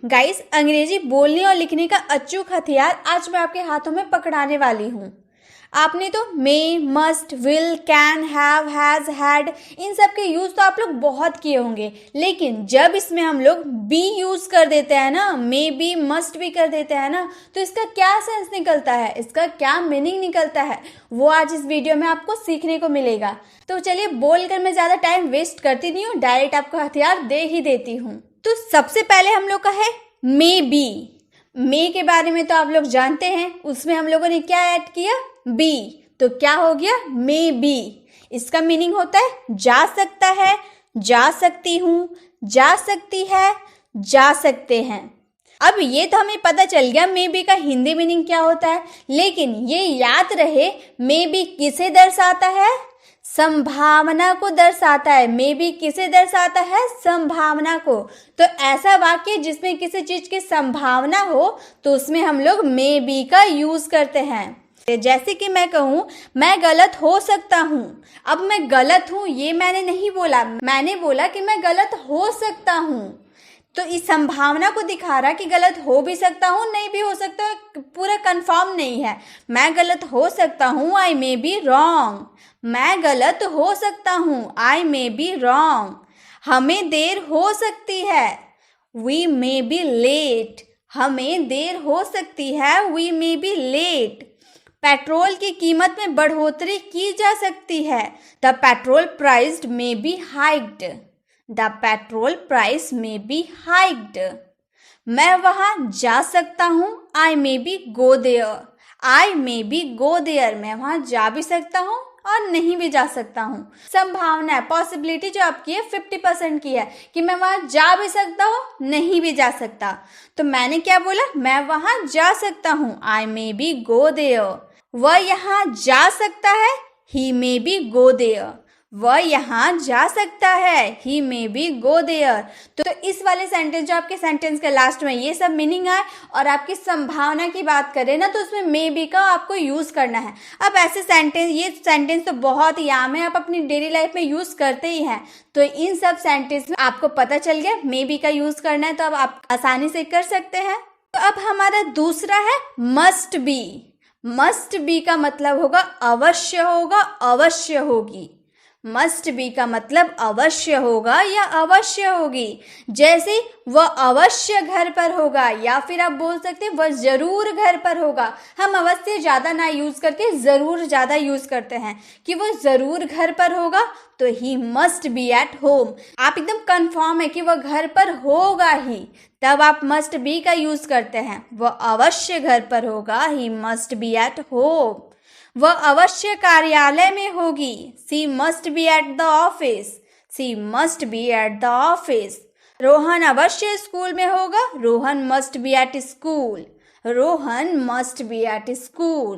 Guys, अंग्रेजी बोलने और लिखने का अचूक हथियार आज मैं आपके हाथों में पकड़ाने वाली हूँ। आपने तो may, must, will, can, have, has, had इन सब के यूज़ तो आप लोग बहुत किए होंगे, लेकिन जब इसमें हम लोग बी यूज़ कर देते हैं ना, मे बी, मस्ट भी कर देते हैं ना, तो इसका क्या सेंस निकलता है, इसका क्या मीनिंग निकलता है, वो आज इस वीडियो में आपको सीखने को मिलेगा। तो चलिए, बोलकर मैं ज़्यादा टाइम वेस्ट करती नहीं हूँ, डायरेक्ट आपको हथियार दे ही देती हूँ। तो सबसे पहले हम लोग का है मे बी। मे के बारे में तो आप लोग जानते हैं, उसमें हम लोगों ने क्या ऐड किया, बी, तो क्या हो गया, मे बी। इसका मीनिंग होता है जा सकता है, जा सकती हूँ, जा सकती है, जा सकते हैं। अब ये तो हमें पता चल गया मे बी का हिंदी मीनिंग क्या होता है, लेकिन ये याद रहे मे बी किसे दर्शाता है, संभावना को दर्शाता है। मे बी किसे दर्शाता है, संभावना को। तो ऐसा वाक्य जिसमें किसी चीज की संभावना हो तो उसमें हम लोग मे बी का यूज करते हैं। जैसे कि मैं कहूँ मैं गलत हो सकता हूँ। अब मैं गलत हूँ ये मैंने नहीं बोला, मैंने बोला कि मैं गलत हो सकता हूँ। तो इस संभावना को दिखा रहा कि गलत हो भी सकता हूँ, नहीं भी हो सकता, पूरा कंफर्म नहीं है। मैं गलत हो सकता हूँ, आई मे बी रॉन्ग। मैं गलत हो सकता हूँ, आई मे बी रॉन्ग। हमें देर हो सकती है, वी मे बी लेट। हमें देर हो सकती है, we may be late. Petrol की कीमत में बढ़ोतरी की जा सकती है, the petrol price may be hiked. The petrol price may be hiked. मैं वहाँ जा सकता हूँ, I may be go there. I may be go there. मैं वहाँ जा भी सकता हूँ और नहीं भी जा सकता हूँ। संभावना है, पॉसिबिलिटी जो आपकी है 50% की है कि मैं वहाँ जा भी सकता हूँ, नहीं भी जा सकता। तो मैंने क्या बोला, मैं वहाँ जा सकता हूँ, I may be go there. वह यहाँ जा सकता है, he may be go there. वह यहाँ जा सकता है, ही मे बी गो देयर। तो इस वाले सेंटेंस जो आपके सेंटेंस के लास्ट में ये सब मीनिंग है, और आपकी संभावना की बात करें ना तो उसमें मे बी का आपको यूज करना है। अब ऐसे सेंटेंस, ये सेंटेंस तो बहुत ही आम है, आप अपनी डेली लाइफ में यूज करते ही हैं। तो इन सब सेंटेंस में आपको पता चल गया मे बी का यूज करना है, तो अब आप आसानी से कर सकते हैं। तो अब हमारा दूसरा है मस्ट बी। मस्ट बी का मतलब होगा अवश्य होगा, अवश्य होगी। मस्ट बी का मतलब अवश्य होगा या अवश्य होगी। जैसे वह अवश्य घर पर होगा, या फिर आप बोल सकते हैं वह जरूर घर पर होगा। हम अवश्य ज्यादा ना यूज करके जरूर ज्यादा यूज करते हैं कि वह जरूर घर पर होगा, तो ही मस्ट बी एट होम। आप एकदम कंफर्म है कि वह घर पर होगा ही, तब आप मस्ट बी का यूज करते हैं। वह अवश्य घर पर होगा, he must be at home. वह अवश्य कार्यालय में होगी, she must be at the office. She must be at the office. Rohan अवश्य स्कूल में होगा, Rohan must be at school. Rohan must be at school.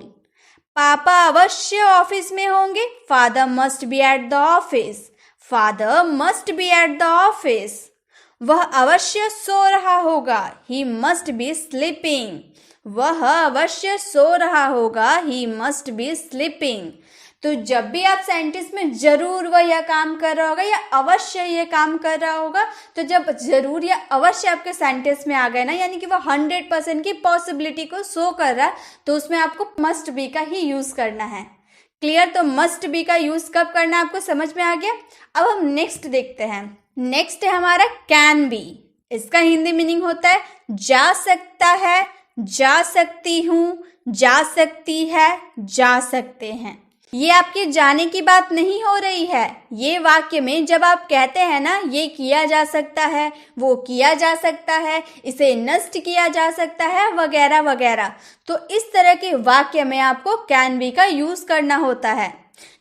पापा अवश्य ऑफिस में होंगे, father must be at the office. Father must be at the office. वह अवश्य सो रहा होगा, ही मस्ट बी स्लीपिंग। वह अवश्य सो रहा होगा, ही मस्ट बी स्लीपिंग। तो जब भी आप सेंटेंस में जरूर वह यह काम कर रहा होगा या अवश्य यह काम कर रहा होगा, तो जब जरूर या अवश्य आपके सेंटेंस में आ गए ना, यानी कि वह 100% की पॉसिबिलिटी को शो कर रहा है, तो उसमें आपको मस्ट बी का ही यूज करना है। क्लियर? तो मस्ट बी का यूज कब करना है आपको समझ में आ गया। अब हम नेक्स्ट देखते हैं। नेक्स्ट है हमारा कैन बी। इसका हिंदी मीनिंग होता है जा सकता है, जा सकती हूँ, जा सकती है, जा सकते हैं। ये आपके जाने की बात नहीं हो रही है। ये वाक्य में जब आप कहते हैं ना ये किया जा सकता है, वो किया जा सकता है, इसे नष्ट किया जा सकता है, वगैरह वगैरह, तो इस तरह के वाक्य में आपको कैन बी का यूज करना होता है।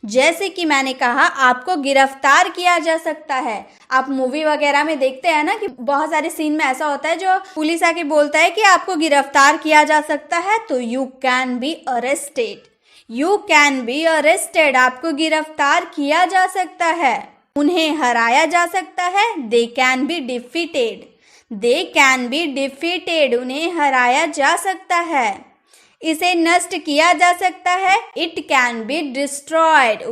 जैसे कि मैंने कहा आपको गिरफ्तार किया जा सकता है। आप मूवी वगैरह में देखते हैं ना कि बहुत सारे सीन में ऐसा होता है जो पुलिस आके बोलता है कि आपको गिरफ्तार किया जा सकता है, तो you can be arrested. You can be arrested. आपको गिरफ्तार किया जा सकता है। उन्हें हराया जा सकता है, they can be defeated. They can be defeated. उन्हें हराया जा सकता है। इसे नष्ट किया जा सकता है, इट कैन बी डिस्ट्रॉयड।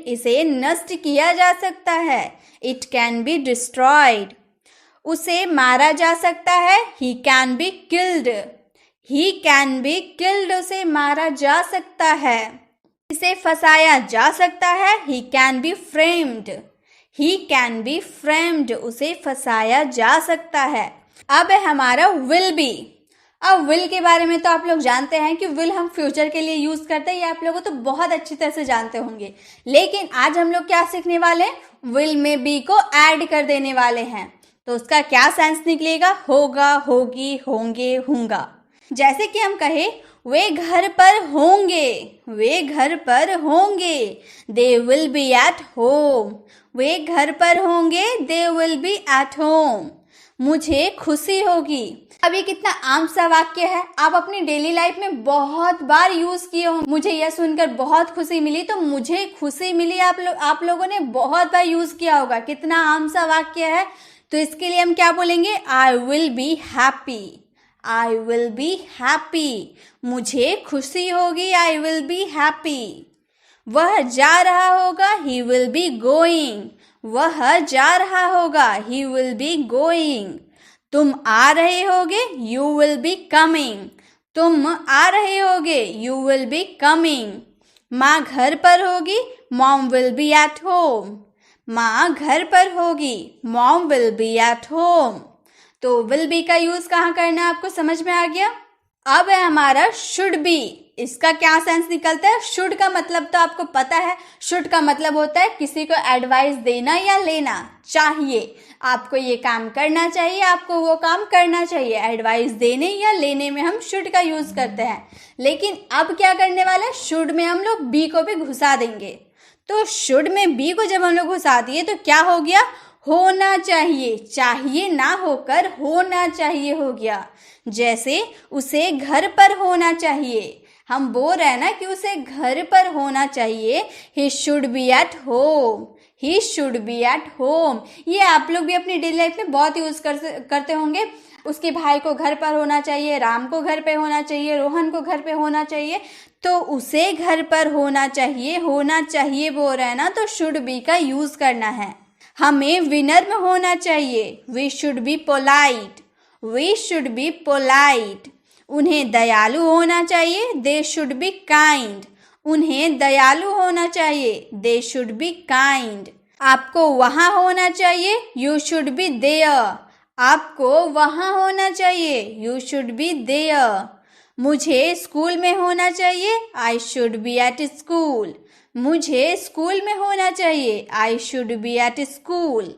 इसे नष्ट किया जा सकता है, इट कैन बी डिस्ट्रॉयड। उसे मारा जा सकता है, he can be killed, he can be killed, उसे मारा जा सकता है। इसे फंसाया जा सकता है, he can be framed, he can be framed, उसे फंसाया जा सकता है। अब है हमारा will be। अब will के बारे में तो आप लोग जानते हैं कि will हम फ्यूचर के लिए यूज करते हैं, ये आप लोगों तो बहुत अच्छी तरह से जानते होंगे। लेकिन आज हम लोग क्या सीखने वाले हैं, will में be को ऐड कर देने वाले हैं। तो उसका क्या सेंस निकलेगा, होगा, होगी, होंगे, होंगा। जैसे कि हम कहे वे घर पर होंगे, वे घर पर होंगे, they will be at home, वे घर पर होंगे, they will be at home. मुझे खुशी होगी। अब ये कितना आम सा वाक्य है, आप अपनी डेली लाइफ में बहुत बार यूज किए हो। मुझे यह सुनकर बहुत खुशी मिली, तो मुझे खुशी मिली आप लोगों ने बहुत बार यूज किया होगा। कितना आम सा वाक्य है। तो इसके लिए हम क्या बोलेंगे, I will be happy, I will be happy, मुझे खुशी होगी, आई विल बी हैप्पी। वह जा रहा होगा, ही विल बी गोइंग, वह जा रहा होगा, ही विल बी गोइंग। तुम आ रहे होगे, यू विल बी कमिंग, तुम आ रहे होगे, यू विल बी कमिंग। माँ घर पर होगी, mom will be at home, माँ घर पर होगी, mom will be at home. तो विल बी का यूज कहाँ करना है आपको समझ में आ गया। अब है हमारा शुड बी। इसका क्या सेंस निकलता है, शुड का मतलब तो आपको पता है। शुड का मतलब होता है किसी को एडवाइस देना या लेना, चाहिए, आपको ये काम करना चाहिए, आपको वो काम करना चाहिए। एडवाइस देने या लेने में हम शुड का यूज करते हैं। लेकिन अब क्या करने वाले हैं, शुड में हम लोग बी को भी घुसा देंगे। तो शुड में बी को जब हम लोग घुसा दिए तो क्या हो गया, होना चाहिए, चाहिए ना होकर होना चाहिए हो गया। जैसे उसे घर पर होना चाहिए, हम बोल रहे हैं ना कि उसे घर पर होना चाहिए। He should be at home, he should be at home. ये आप लोग भी अपनी डेली लाइफ में बहुत यूज करते होंगे। उसके भाई को घर पर होना चाहिए, राम को घर पे होना चाहिए, रोहन को घर पे होना चाहिए। तो उसे घर पर होना चाहिए बोल रहे हैं ना, तो शुड बी का यूज करना है। हमें विनम्र होना चाहिए, we should be polite, we should be polite. उन्हें दयालु होना चाहिए, दे शुड बी काइंड, उन्हें दयालु होना चाहिए, दे शुड बी काइंड। आपको वहाँ होना चाहिए, यू शुड बी देयर, आपको वहाँ होना चाहिए, यू शुड बी देयर। मुझे स्कूल में होना चाहिए, I should be at school, मुझे स्कूल में होना चाहिए, I should be at school.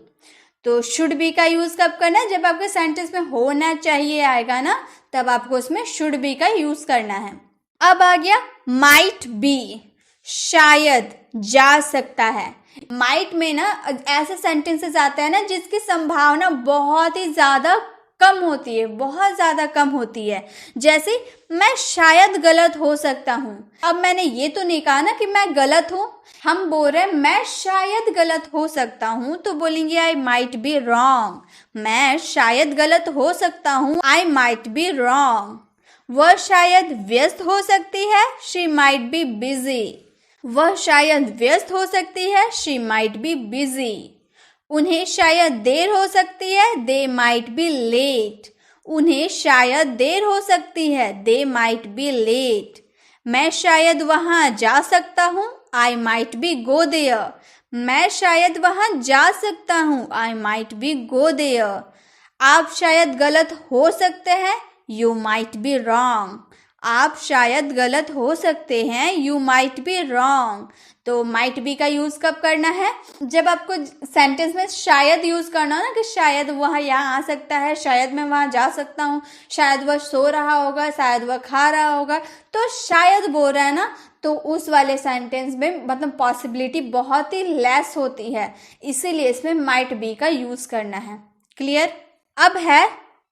तो शुड बी का यूज कब करना है, जब आपके सेंटेंस में होना चाहिए आएगा ना, तब आपको उसमें शुड बी का यूज करना है। अब आ गया माइट बी, शायद, जा सकता है। माइट में ना ऐसे सेंटेंसेस आते हैं ना जिसकी संभावना बहुत ही ज्यादा कम होती है, बहुत ज्यादा कम होती है। जैसे मैं शायद गलत हो सकता हूँ। अब मैंने ये तो नहीं कहा ना कि मैं गलत हूँ, हम बोल रहे हैं मैं शायद गलत हो सकता हूँ, तो बोलेंगे आई माइट बी रॉन्ग, मैं शायद गलत हो सकता हूँ, आई माइट बी रॉन्ग। वह शायद व्यस्त हो सकती है, शी माइट बी बिजी, वह शायद व्यस्त हो सकती है, शी माइट बी बिजी। उन्हें शायद देर हो सकती है, दे माइट बी लेट, उन्हें शायद देर हो सकती है, दे माइट बी लेट। मैं शायद वहाँ जा सकता हूँ, I might be go there, मैं शायद वहाँ जा सकता हूँ, I might be go there. आप शायद गलत हो सकते हैं, यू माइट बी रॉन्ग, आप शायद गलत हो सकते हैं, यू माइट बी रॉन्ग। तो माइट बी का यूज कब करना है, जब आपको सेंटेंस में शायद यूज करना हो ना, कि शायद वह यहाँ आ सकता है, शायद मैं वहाँ जा सकता हूँ, शायद वह सो रहा होगा, शायद वह खा रहा होगा, तो शायद बोल रहा है ना, तो उस वाले सेंटेंस में मतलब पॉसिबिलिटी बहुत ही लेस होती है, इसीलिए इसमें माइट बी का यूज करना है। क्लियर। अब है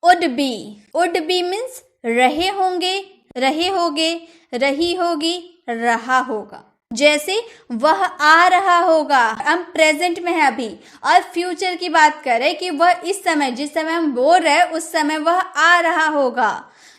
would be. Would be means रहे होंगे, रहे होगे, रही होगी, रहा होगा। जैसे वह आ रहा होगा, हम प्रेजेंट में है अभी, और फ्यूचर की बात करें कि वह इस समय, जिस समय हम बोल रहे हैं उस समय वह आ रहा होगा,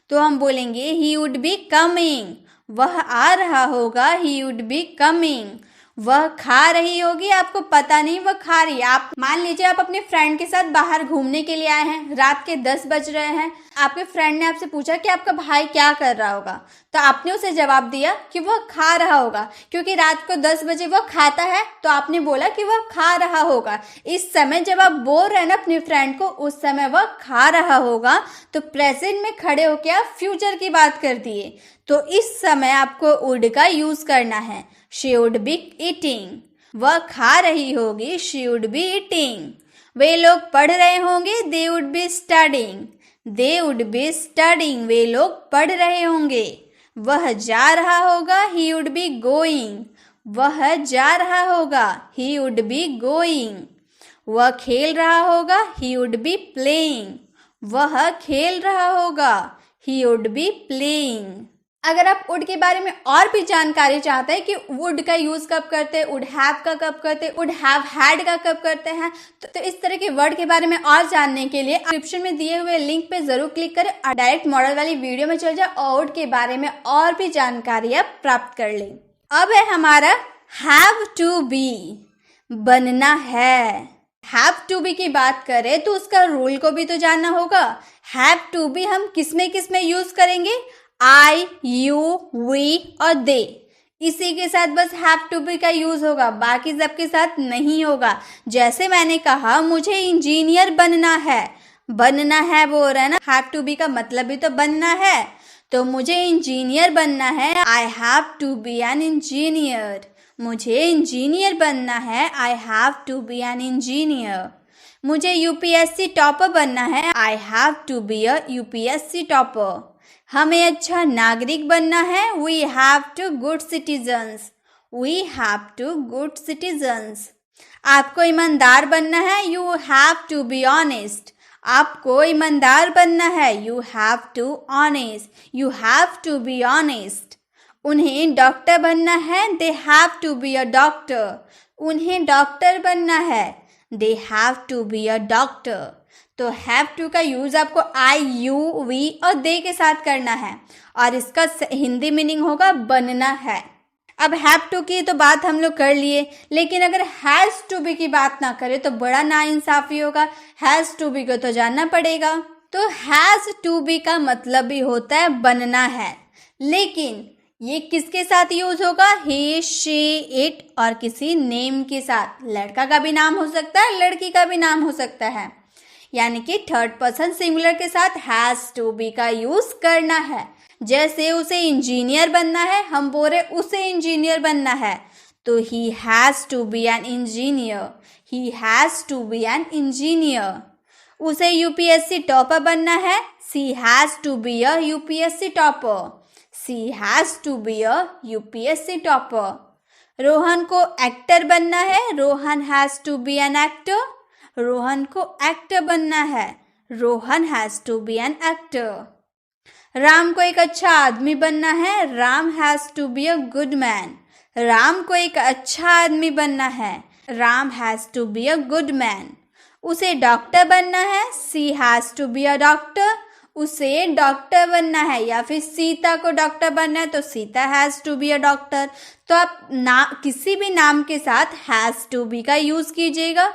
तो हम बोलेंगे ही वुड बी कमिंग, वह आ रहा होगा, ही वुड बी कमिंग। वह खा रही होगी, आपको पता नहीं वह खा रही है। आप मान लीजिए आप अपने फ्रेंड के साथ बाहर घूमने के लिए आए हैं, रात के 10 बज रहे हैं, आपके फ्रेंड ने आपसे पूछा कि आपका भाई क्या कर रहा होगा, तो आपने उसे जवाब दिया कि वह खा रहा होगा, क्योंकि रात को 10 बजे वह खाता है, तो आपने बोला कि वह खा रहा होगा। इस समय जब आप बोल रहे हैं ना अपने फ्रेंड को, उस समय वह खा रहा होगा, तो प्रेजेंट में खड़े होकर आप फ्यूचर की बात कर दिए। तो इस समय आपको वुड का यूज करना है। She would be eating. वह खा रही होगी, she would be eating. वे लोग पढ़ रहे होंगे, they would be studying. They would be studying. वे लोग पढ़ रहे होंगे। वह जा रहा होगा, he would be going. वह जा रहा होगा, he would be going. वह खेल रहा होगा, he would be playing. वह खेल रहा होगा, he would be playing. अगर आप वुड के बारे में और भी जानकारी चाहते हैं कि वुड का यूज कब करते हैं, वुड हैव का कब करते हैं, वुड हैव हैड का कब करते हैं, तो इस तरह के वर्ड के बारे में और जानने के लिए डिस्क्रिप्शन में दिए हुए लिंक पे जरूर क्लिक करें और डायरेक्ट मॉडल वाली वीडियो में चल जाए और वुड के बारे में और भी जानकारी आप प्राप्त कर लें। अब है हमारा हैव टू बी, बनना है। हैव टू बी की बात करें तो उसका रूल को भी तो जानना होगा। हैव टू बी हम किसमें यूज करेंगे? आई, यू, वी और दे, इसी के साथ बस हैव टू बी का यूज होगा, बाकी सबके साथ नहीं होगा। जैसे मैंने कहा मुझे इंजीनियर बनना है बोल रहा है ना, हैव टू बी का मतलब भी तो बनना है, तो मुझे इंजीनियर बनना है, I have to be an engineer. मुझे इंजीनियर बनना है, I have to be an engineer. मुझे यूपीएससी टॉपर बनना है, I have to be a UPSC topper. हमें अच्छा नागरिक बनना है, we have to good citizens. We have to good citizens. आपको ईमानदार बनना है, you have to be honest. आपको ईमानदार बनना है, you have to honest, you have to be honest. उन्हें डॉक्टर बनना है, they have to be a doctor. उन्हें डॉक्टर बनना है, they have to be a doctor. तो हैव टू का यूज आपको आई, यू, वी और दे के साथ करना है और इसका हिंदी मीनिंग होगा बनना है। अब हैव टू की तो बात हम लोग कर लिए, लेकिन अगर हैज टू बी की बात ना करें तो बड़ा नाइंसाफी होगा। हैज टू बी को तो जानना पड़ेगा। तो हैज टू बी का मतलब भी होता है बनना है, लेकिन ये किसके साथ यूज होगा? ही, शी, इट और किसी नेम के साथ। लड़का का भी नाम हो सकता है, लड़की का भी नाम हो सकता है, यानी कि थर्ड पर्सन सिंगुलर के साथ हैज टू बी का यूज करना है। जैसे उसे इंजीनियर बनना है, हम बोल रहे उसे इंजीनियर बनना है, तो he has to be an engineer. He has to be an engineer. उसे यूपीएससी टॉपर बनना है, she has to be a UPSC topper. She has to be a UPSC topper. Rohan को एक्टर बनना है, Rohan has to be an actor. Rohan को actor बनना है, Rohan has to be an actor. Ram को एक अच्छा आदमी बनना है, Ram has to be a good man. Ram को एक अच्छा आदमी बनना है, Ram has to be a good man. उसे डॉक्टर बनना है, she has to be a doctor. उसे डॉक्टर बनना है, या फिर सीता को डॉक्टर बनना है तो Sita has to be a doctor. तो आप किसी भी नाम के साथ हैज टू बी का यूज कीजिएगा।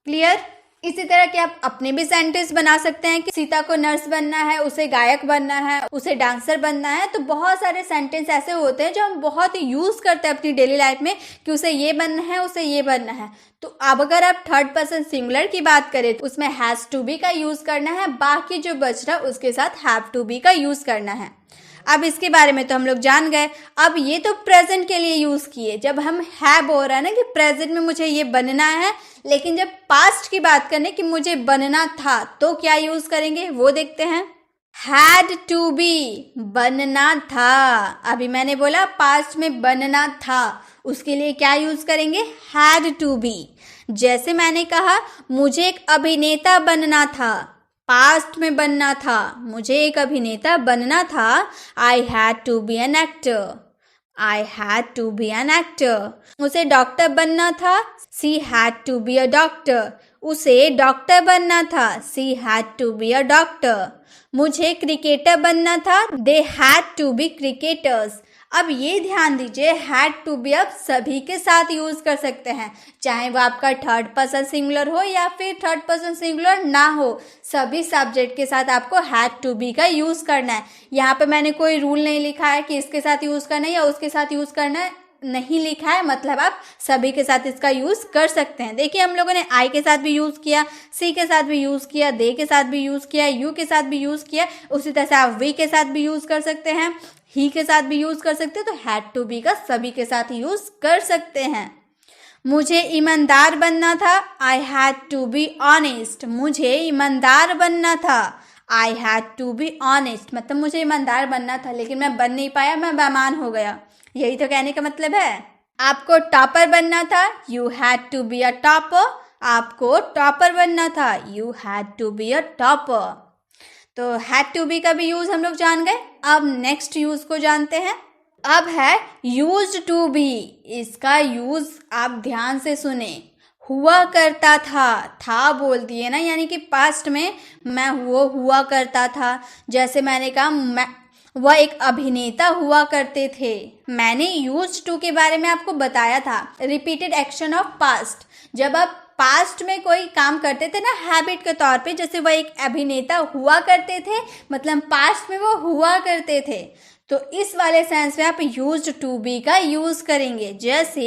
क्लियर? इसी तरह के आप अपने भी सेंटेंस बना सकते हैं कि सीता को नर्स बनना है, उसे गायक बनना है, उसे डांसर बनना है। तो बहुत सारे सेंटेंस ऐसे होते हैं जो हम बहुत यूज करते हैं अपनी डेली लाइफ में कि उसे ये बनना है, उसे ये बनना है। तो अब अगर आप थर्ड पर्सन सिंगुलर की बात करें तो उसमें हैज टू बी का यूज करना है, बाकी जो बच रहा उसके साथ हैव टू बी का यूज करना है। अब इसके बारे में तो हम लोग जान गए। अब ये तो प्रेजेंट के लिए यूज किए, जब हम है बोल रहे हैं ना कि प्रेजेंट में मुझे ये बनना है, लेकिन जब पास्ट की बात करने कि मुझे बनना था तो क्या यूज करेंगे वो देखते हैं। हैड टू बी, बनना था। अभी मैंने बोला पास्ट में बनना था, उसके लिए क्या यूज करेंगे? Had to be. जैसे मैंने कहा मुझे एक अभिनेता बनना था, पास्ट में बनना था, मुझे एक अभिनेता बनना था, I had to be an actor. I had to be an actor. उसे डॉक्टर बनना था, she had to be a doctor. उसे डॉक्टर बनना था, she had to be a doctor. मुझे क्रिकेटर बनना था, they had to be cricketers. अब ये ध्यान दीजिए, हैड टू बी आप सभी के साथ यूज कर सकते हैं, चाहे वो आपका थर्ड पर्सन सिंगुलर हो या फिर थर्ड पर्सन सिंगुलर ना हो, सभी सब्जेक्ट के साथ आपको हैड टू बी का यूज करना है। यहाँ पे मैंने कोई रूल नहीं लिखा है कि इसके साथ यूज करना है या उसके साथ यूज करना है, नहीं लिखा है, मतलब आप सभी के साथ इसका यूज कर सकते हैं। देखिए हम लोगों ने आई के साथ भी यूज किया, सी के साथ भी यूज किया, दे के साथ भी यूज किया, यू के साथ भी यूज किया, उसी तरह से आप वी के साथ भी यूज कर सकते हैं, ही के साथ भी यूज कर सकते हैं, तो हैड टू बी का सभी के साथ यूज कर सकते हैं। मुझे ईमानदार बनना था, I had to be honest. मुझे ईमानदार बनना था, I had to be honest, मतलब मुझे ईमानदार बनना था लेकिन मैं बन नहीं पाया, मैं बेईमान हो गया, यही तो कहने का मतलब है। आपको टॉपर बनना था, you had to be a topper. आपको टॉपर बनना था, you had to be a topper. तो हैड टू बी का भी यूज हम लोग जान गए। अब नेक्स्ट यूज को जानते हैं। अब है यूज्ड टू बी। इसका यूज आप ध्यान से सुने। हुआ करता था बोल दिए ना, यानी कि पास्ट में मैं वो हुआ करता था। जैसे मैंने कहा वह एक अभिनेता हुआ करते थे। मैंने यूज्ड टू के बारे में आपको बताया था, रिपीटेड एक्शन ऑफ पास्ट। जब आप पास्ट में कोई काम करते थे ना हैबिट के तौर पे, जैसे वह एक अभिनेता हुआ करते थे, मतलब पास्ट में वो हुआ करते थे, तो इस वाले सेंस में आप यूज्ड टू बी का यूज करेंगे। जैसे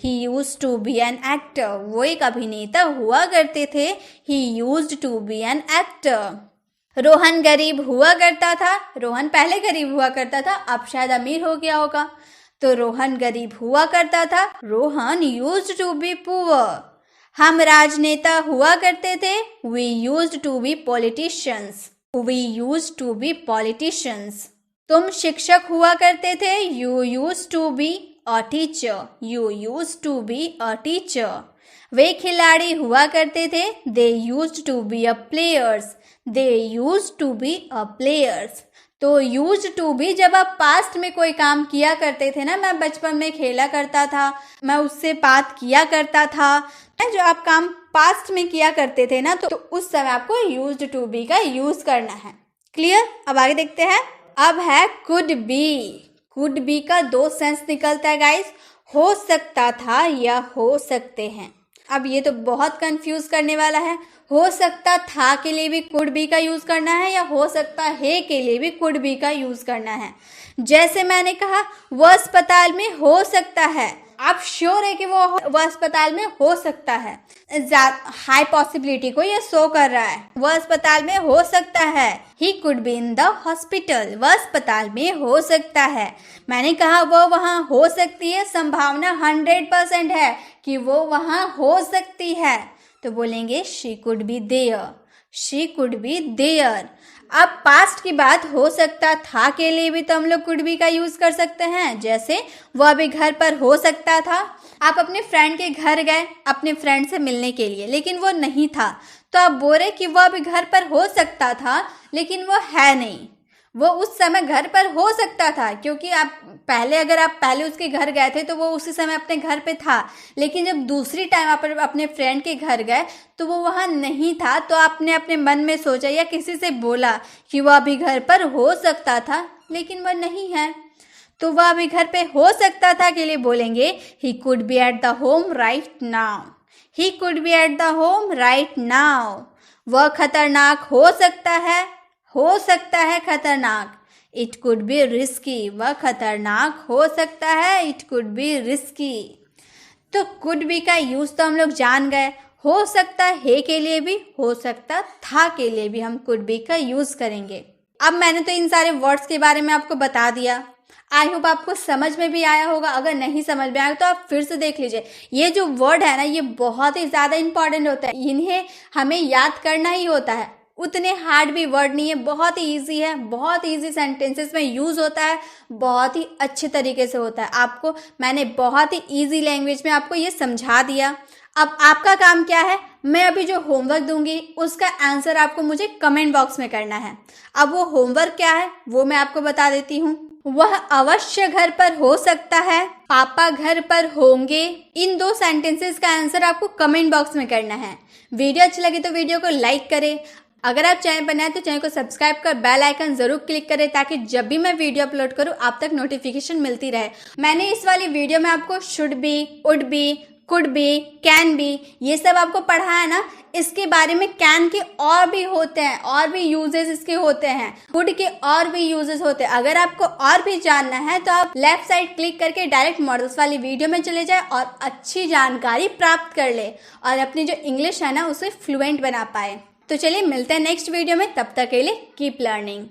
he used to be an actor, वो एक अभिनेता हुआ करते थे, he used to be an actor. Rohan गरीब हुआ करता था। रोहन पहले गरीब हुआ करता था, अब शायद अमीर हो गया होगा, तो रोहन गरीब हुआ करता था, Rohan used to be poor. हम राजनेता हुआ करते थे, we used to be politicians. We used to be politicians. तुम शिक्षक हुआ करते थे, you used to be a teacher. You used to be a teacher. वे खिलाड़ी हुआ करते थे, they used to be a players. They used to be a players. तो यूज्ड टू बी जब आप पास्ट में कोई काम किया करते थे ना, मैं बचपन में खेला करता था, मैं उससे बात किया करता था, जो आप काम पास्ट में किया करते थे ना, तो उस समय आपको यूज्ड टू बी का यूज करना है। क्लियर? अब आगे देखते हैं। अब है कुड बी। कुड बी का दो सेंस निकलता है गाइस, हो सकता था या हो सकते हैं। अब ये तो बहुत कंफ्यूज करने वाला है। हो सकता था के लिए भी कुड बी का यूज करना है या हो सकता है के लिए भी कुड बी का यूज करना है। जैसे मैंने कहा वह अस्पताल में हो सकता है, आप श्योर है कि वो अस्पताल में हो सकता है, हाई पॉसिबिलिटी को ये शो कर रहा है, वह अस्पताल में हो सकता है। He could be in the hospital, वह अस्पताल में हो सकता है। मैंने कहा वो वहाँ हो सकती है, संभावना 100% है कि वो वहाँ हो सकती है, तो बोलेंगे she could be there. She could be there. अब पास्ट की बात हो सकता था के लिए भी तो हम लोग कुड बी का यूज कर सकते हैं। जैसे वह अभी घर पर हो सकता था, आप अपने फ्रेंड के घर गए अपने फ्रेंड से मिलने के लिए, लेकिन वो नहीं था, तो आप बोल रहे कि वह अभी घर पर हो सकता था लेकिन वो है नहीं। वो उस समय घर पर हो सकता था क्योंकि आप पहले उसके घर गए थे तो वो उसी समय अपने घर पे था, लेकिन जब दूसरी टाइम आप अपने फ्रेंड के घर गए तो वो वहाँ नहीं था, तो आपने अपने मन में सोचा या किसी से बोला कि वह अभी घर पर हो सकता था लेकिन वह नहीं है, तो वह अभी घर पे हो सकता था के लिए बोलेंगे he could be at the home right now. He could be at the home right now. वह खतरनाक हो सकता है खतरनाक। इट कुड बी रिस्की, वह खतरनाक हो सकता है, इट कुड बी रिस्की। तो कुड बी का यूज तो हम लोग जान गए। हो सकता है के लिए भी, हो सकता था के लिए भी हम कुड बी का यूज करेंगे। अब मैंने तो इन सारे वर्ड्स के बारे में आपको बता दिया, आई होप आपको समझ में भी आया होगा। अगर नहीं समझ में आया तो आप फिर से देख लीजिए। ये जो वर्ड है ना, ये बहुत ही ज़्यादा इंपॉर्टेंट होता है, इन्हें हमें याद करना ही होता है। उतने हार्ड भी वर्ड नहीं है, बहुत ही ईजी है, बहुत ईजी सेंटेंसेस में यूज़ होता है, बहुत ही अच्छे तरीके से होता है। आपको मैंने बहुत ही ईजी लैंग्वेज में आपको ये समझा दिया। अब आपका काम क्या है, मैं अभी जो होमवर्क दूंगी उसका आंसर आपको मुझे कमेंट बॉक्स में करना है। अब वो होमवर्क क्या है वो मैं आपको बता देती हूँ। वह अवश्य घर पर हो सकता है, पापा घर पर होंगे। इन 2 सेंटेंसेस का आंसर आपको कमेंट बॉक्स में करना है। वीडियो अच्छी लगी तो वीडियो को लाइक करें। अगर आप चैनल पर नए हैं तो चैनल को सब्सक्राइब कर बेल आइकन जरूर क्लिक करें ताकि जब भी मैं वीडियो अपलोड करूं आप तक नोटिफिकेशन मिलती रहे। मैंने इस वाली वीडियो में आपको should be, would be, could be, can be ये सब आपको पढ़ाया ना। इसके बारे में कैन के और भी होते हैं, और भी यूजेस इसके होते हैं, कुड के और भी यूजेस होते हैं। अगर आपको और भी जानना है तो आप लेफ्ट साइड क्लिक करके डायरेक्ट मॉडल्स वाली वीडियो में चले जाए और अच्छी जानकारी प्राप्त कर ले और अपनी जो इंग्लिश है ना उसे फ्लुएंट बना पाए। तो चलिए मिलते हैं नेक्स्ट वीडियो में, तब तक के लिए कीप लर्निंग।